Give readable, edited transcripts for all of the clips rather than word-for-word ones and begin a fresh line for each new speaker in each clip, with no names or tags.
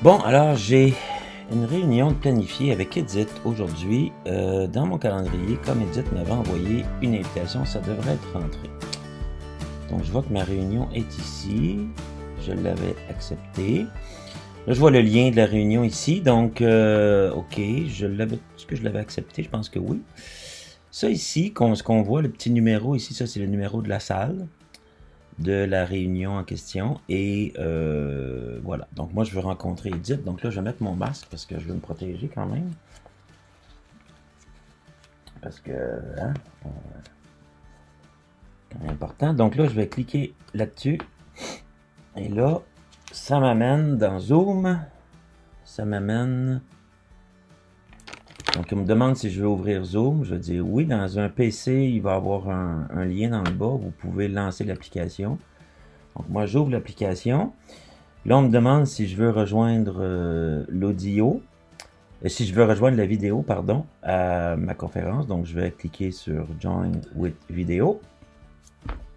Bon, alors j'ai une réunion de planifiée avec Edith aujourd'hui. Dans mon calendrier, comme Edith m'avait envoyé une invitation, ça devrait être rentré. Donc je vois que ma réunion est ici. Je l'avais accepté. Là, je vois le lien de la réunion ici. Donc, OK, est-ce que je l'avais accepté? Je pense que oui. Ça ici, ce qu'on voit, le petit numéro ici, ça c'est le numéro de la salle de la réunion en question. Et voilà. Donc moi, je veux rencontrer Edith. Donc là, je vais mettre mon masque parce que je veux me protéger quand même. Parce que, hein, c'est important. Donc là, je vais cliquer là-dessus. Et là, ça m'amène dans Zoom. Ça m'amène... Donc, il me demande si je veux ouvrir Zoom. Je vais dire oui. Dans un PC, il va y avoir un lien dans le bas. Vous pouvez lancer l'application. Donc, moi, j'ouvre l'application. Là, on me demande si je veux rejoindre l'audio. Si je veux rejoindre la vidéo, pardon, à ma conférence. Donc, je vais cliquer sur Join with Video.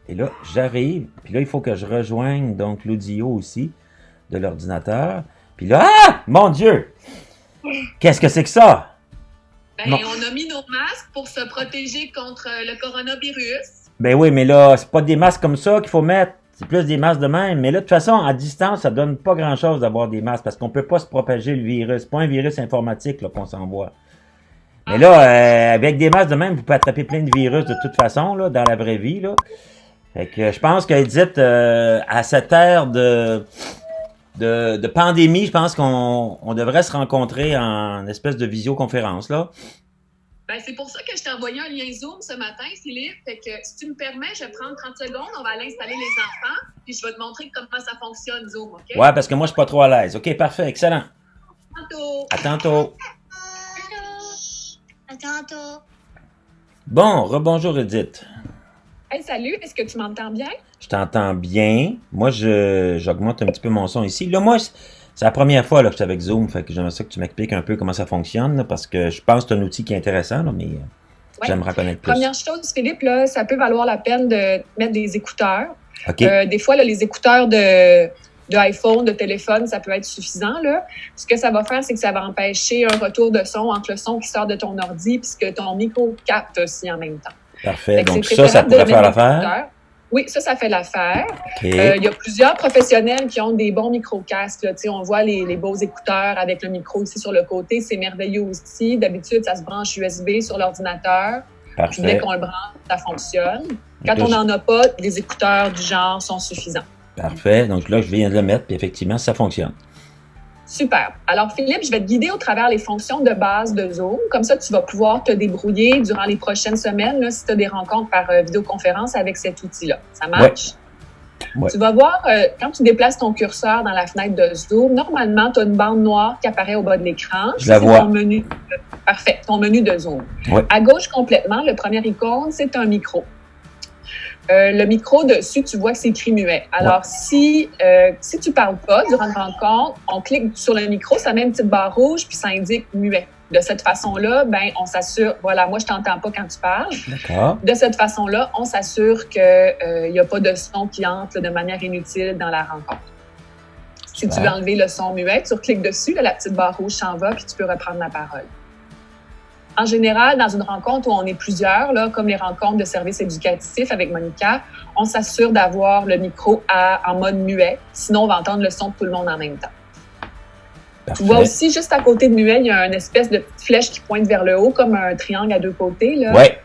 Et là, j'arrive. Puis là, il faut que je rejoigne donc l'audio aussi de l'ordinateur. Puis là, ah! Mon Dieu! Qu'est-ce que c'est que ça?
Ben, on a mis nos masques pour se protéger contre le coronavirus.
Ben oui, mais là, c'est pas des masques comme ça qu'il faut mettre. C'est plus des masques de même. Mais là, de toute façon, à distance, ça donne pas grand-chose d'avoir des masques parce qu'on peut pas se propager le virus. C'est pas un virus informatique là, qu'on s'envoie. Mais là, avec des masques de même, vous pouvez attraper plein de virus de toute façon, là, dans la vraie vie, là. Fait que je pense qu'Edith, à cette ère de pandémie, je pense qu'on devrait se rencontrer en espèce de visioconférence, là.
Ben, c'est pour ça que je t'ai envoyé un lien Zoom ce matin, Philippe. Fait que si tu me permets, je vais prendre 30 secondes, on va aller installer les enfants, puis je vais te montrer comment ça fonctionne, Zoom, OK?
Ouais, parce que moi, je suis pas trop à l'aise. OK, parfait, excellent.
À tantôt.
À tantôt.
À tantôt.
Bon, rebonjour Edith.
Hey, salut, est-ce que tu m'entends bien?
Je t'entends bien. Moi, j'augmente un petit peu mon son ici. Là, moi, c'est la première fois là, que je suis avec Zoom, fait que j'aimerais ça que tu m'expliques un peu comment ça fonctionne, là, parce que je pense que c'est un outil qui est intéressant, là, mais j'aimerais connaître plus.
Première chose, Philippe, là, ça peut valoir la peine de mettre des écouteurs.
OK.
Des fois, là, les écouteurs de iPhone, de téléphone, ça peut être suffisant, là. Ce que ça va faire, c'est que ça va empêcher un retour de son entre le son qui sort de ton ordi et ce que ton micro capte aussi en même temps.
Parfait. Donc ça pourrait faire l'affaire?
Oui, ça fait l'affaire.
Okay.
Il y a plusieurs professionnels qui ont des bons micro-casques. Là. On voit les beaux écouteurs avec le micro ici sur le côté. C'est merveilleux aussi. D'habitude, ça se branche USB sur l'ordinateur. Puis dès qu'on le branche, ça fonctionne. Quand on n'en a pas, les écouteurs du genre sont suffisants.
Parfait. Donc là, je viens de le mettre, puis effectivement, ça fonctionne.
Super. Alors, Philippe, je vais te guider au travers les fonctions de base de Zoom. Comme ça, tu vas pouvoir te débrouiller durant les prochaines semaines là, si tu as des rencontres par vidéoconférence avec cet outil-là. Ça marche?
Ouais.
Tu vas voir, quand tu déplaces ton curseur dans la fenêtre de Zoom, normalement, tu as une bande noire qui apparaît au bas de l'écran.
Je la vois.
Ton menu. Parfait. Ton menu de Zoom.
Ouais.
À gauche, complètement, le premier icône, c'est un micro. Le micro dessus, tu vois que c'est écrit muet. Alors, si tu parles pas durant une rencontre, on clique sur le micro, ça met une petite barre rouge, puis ça indique muet. De cette façon-là, ben, on s'assure, voilà, moi, je t'entends pas quand tu parles.
D'accord.
De cette façon-là, on s'assure que y a pas de son qui entre de manière inutile dans la rencontre. Si tu veux enlever le son muet, tu recliques dessus, là, la petite barre rouge s'en va, puis tu peux reprendre la parole. En général, dans une rencontre où on est plusieurs, là, comme les rencontres de services éducatifs avec Monica, on s'assure d'avoir le micro en mode muet. Sinon, on va entendre le son de tout le monde en même temps.
Parfait.
Tu vois aussi, juste à côté de muet, il y a une espèce de petite flèche qui pointe vers le haut, comme un triangle à deux côtés. Là.
Ouais.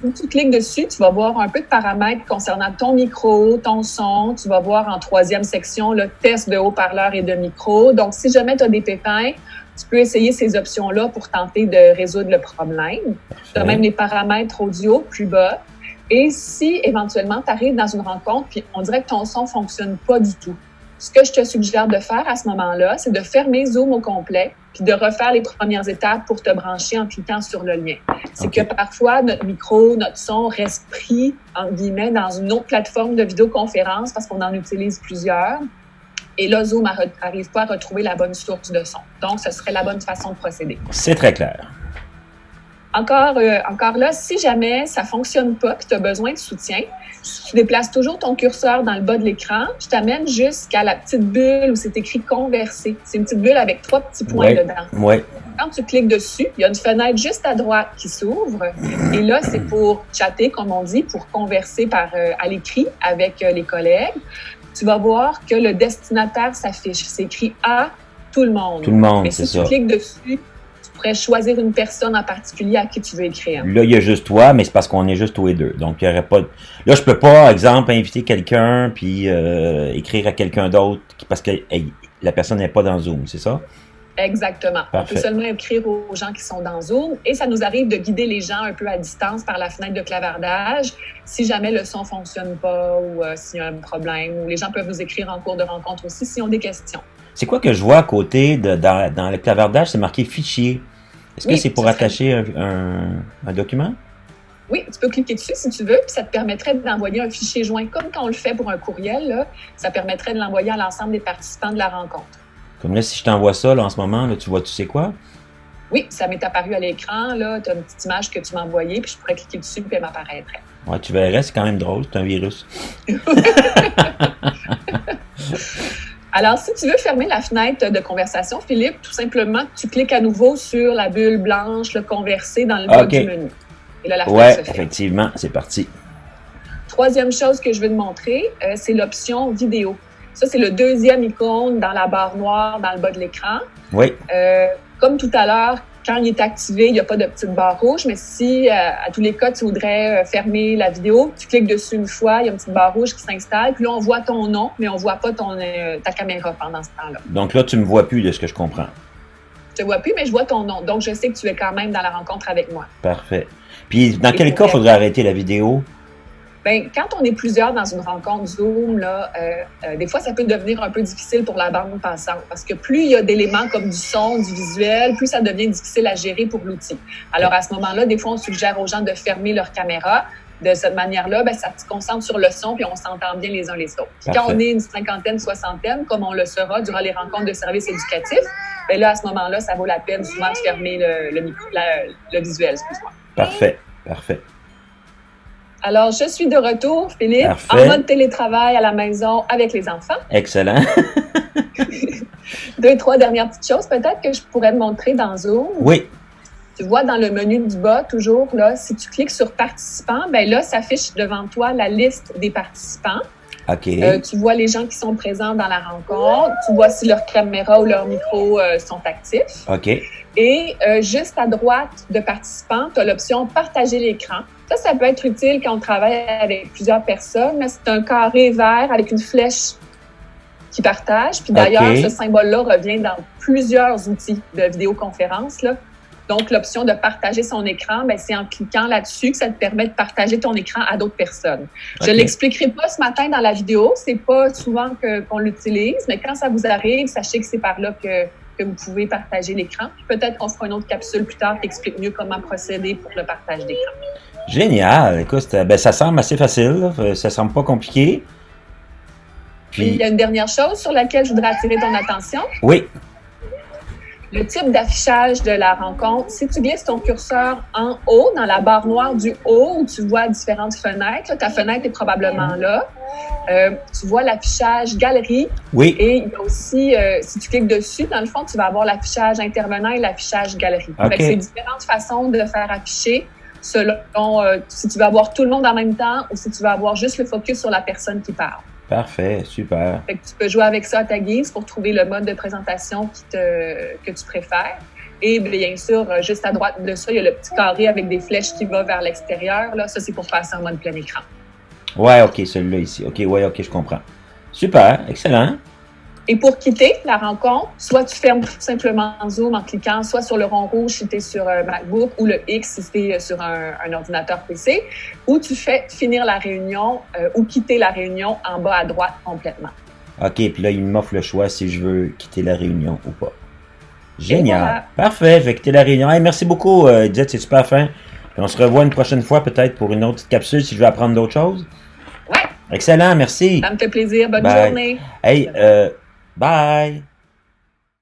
Si tu cliques dessus, tu vas voir un peu de paramètres concernant ton micro, ton son. Tu vas voir en troisième section le test de haut-parleur et de micro. Donc, si jamais tu as des pépins, tu peux essayer ces options-là pour tenter de résoudre le problème. Tu as même les paramètres audio plus bas. Et si, éventuellement, tu arrives dans une rencontre puis on dirait que ton son fonctionne pas du tout, ce que je te suggère de faire à ce moment-là, c'est de fermer Zoom au complet puis de refaire les premières étapes pour te brancher en cliquant sur le lien. C'est que parfois, notre micro, notre son reste pris, entre guillemets, dans une autre plateforme de vidéoconférence parce qu'on en utilise plusieurs. Et là, Zoom n'arrive pas à retrouver la bonne source de son. Donc, ce serait la bonne façon de procéder.
C'est très clair.
Encore là, si jamais ça fonctionne pas et tu as besoin de soutien, tu déplaces toujours ton curseur dans le bas de l'écran, je t'amène jusqu'à la petite bulle où c'est écrit « Converser ». C'est une petite bulle avec 3 petits points dedans.
Ouais.
Quand tu cliques dessus, il y a une fenêtre juste à droite qui s'ouvre. Et là, c'est pour chatter, comme on dit, pour converser à l'écrit avec les collègues. Tu vas voir que le destinataire s'affiche. C'est écrit « À tout le monde ».
Tout le monde,
mais
c'est
si
ça.
tu cliques dessus, tu pourrais choisir une personne en particulier à qui tu veux écrire.
Là, il y a juste toi, mais c'est parce qu'on est juste tous les deux. Donc, il y aurait pas... Là, je peux pas, par exemple, inviter quelqu'un puis écrire à quelqu'un d'autre parce que la personne n'est pas dans Zoom, c'est ça?
Exactement.
Parfait.
On peut seulement écrire aux gens qui sont dans Zoom et ça nous arrive de guider les gens un peu à distance par la fenêtre de clavardage si jamais le son fonctionne pas ou s'il y a un problème. Ou les gens peuvent nous écrire en cours de rencontre aussi s'ils ont des questions.
C'est quoi que je vois à côté, dans le clavardage, c'est marqué « Fichier ». Est-ce que c'est pour attacher un document?
Oui, tu peux cliquer dessus si tu veux, puis ça te permettrait d'envoyer un fichier joint comme quand on le fait pour un courriel. Là, ça permettrait de l'envoyer à l'ensemble des participants de la rencontre.
Comme là, si je t'envoie ça là, en ce moment, là, tu vois, tu sais quoi?
Oui, ça m'est apparu à l'écran. Tu as une petite image que tu m'as envoyée, puis je pourrais cliquer dessus, puis elle m'apparaîtrait.
Ouais, tu verrais, c'est quand même drôle, c'est un virus.
Alors, si tu veux fermer la fenêtre de conversation, Philippe, tout simplement, tu cliques à nouveau sur la bulle blanche, le converser dans le bas du menu. Et là, la fenêtre se ferme.
Effectivement, c'est parti.
Troisième chose que je veux te montrer, c'est l'option vidéo. Ça, c'est le deuxième icône dans la barre noire dans le bas de l'écran.
Oui.
Comme tout à l'heure, quand il est activé, il n'y a pas de petite barre rouge, mais si, à tous les cas, tu voudrais fermer la vidéo, tu cliques dessus une fois, il y a une petite barre rouge qui s'installe, puis là, on voit ton nom, mais on ne voit pas ta caméra pendant ce temps-là.
Donc là, tu ne me vois plus de ce que je comprends.
Je ne te vois plus, mais je vois ton nom. Donc, je sais que tu es quand même dans la rencontre avec moi.
Parfait. Puis, dans quel cas faudrait arrêter la vidéo?
Bien, quand on est plusieurs dans une rencontre Zoom, là, des fois, ça peut devenir un peu difficile pour la bande passante parce que plus il y a d'éléments comme du son, du visuel, plus ça devient difficile à gérer pour l'outil. Alors, à ce moment-là, des fois, on suggère aux gens de fermer leur caméra. De cette manière-là, bien, ça se concentre sur le son puis on s'entend bien les uns les autres. Puis quand on est une cinquantaine, soixantaine, comme on le sera durant les rencontres de services éducatifs, bien là, à ce moment-là, ça vaut la peine souvent de fermer le visuel, excuse-moi.
Parfait, parfait.
Alors, je suis de retour, Philippe,
Parfait.
En mode télétravail à la maison avec les enfants.
Excellent.
2, 3 dernières petites choses peut-être que je pourrais te montrer dans Zoom.
Oui.
Tu vois dans le menu du bas, toujours, là, si tu cliques sur participants, bien là, s'affiche devant toi la liste des participants.
OK.
Tu vois les gens qui sont présents dans la rencontre. Tu vois si leur caméra ou leur micro sont actifs.
OK.
Et juste à droite de participants, tu as l'option « Partager l'écran ». Ça peut être utile quand on travaille avec plusieurs personnes, mais c'est un carré vert avec une flèche qui partage. Puis d'ailleurs, ce symbole-là revient dans plusieurs outils de vidéoconférence, là. Donc, l'option de partager son écran, bien, c'est en cliquant là-dessus que ça te permet de partager ton écran à d'autres personnes. Je ne l'expliquerai pas ce matin dans la vidéo. C'est pas souvent qu'on l'utilise, mais quand ça vous arrive, sachez que c'est par là que vous pouvez partager l'écran. Peut-être qu'on fera une autre capsule plus tard qui explique mieux comment procéder pour le partage d'écran.
Génial. Écoute, ça semble assez facile. Ça semble pas compliqué.
Puis, il y a une dernière chose sur laquelle je voudrais attirer ton attention.
Oui.
Le type d'affichage de la rencontre, si tu glisses ton curseur en haut, dans la barre noire du haut, où tu vois différentes fenêtres, là, ta fenêtre est probablement là. Tu vois l'affichage galerie.
Oui.
Et il y a aussi, si tu cliques dessus, dans le fond, tu vas avoir l'affichage intervenant et l'affichage galerie.
Okay.
C'est différentes façons de faire afficher selon si tu veux avoir tout le monde en même temps ou si tu veux avoir juste le focus sur la personne qui parle.
Parfait, super.
Fait que tu peux jouer avec ça à ta guise pour trouver le mode de présentation que tu préfères. Et bien sûr, juste à droite de ça, il y a le petit carré avec des flèches qui va vers l'extérieur. Là, ça, c'est pour passer en mode plein écran.
Ouais, OK, celui-là ici. OK, ouais, OK, je comprends. Super, excellent.
Et pour quitter la rencontre, soit tu fermes tout simplement Zoom en cliquant soit sur le rond rouge si tu es sur un MacBook ou le X si tu es sur un ordinateur PC, ou tu fais finir la réunion ou quitter la réunion en bas à droite complètement.
OK, puis là, il m'offre le choix si je veux quitter la réunion ou pas. Génial.
Voilà.
Parfait, je vais quitter la réunion. Hey, merci beaucoup, Edith, c'est super fin. Puis on se revoit une prochaine fois peut-être pour une autre petite capsule si je veux apprendre d'autres choses.
Ouais.
Excellent, merci.
Ça me fait plaisir. Bonne
Bye.
journée.
Hey, bye.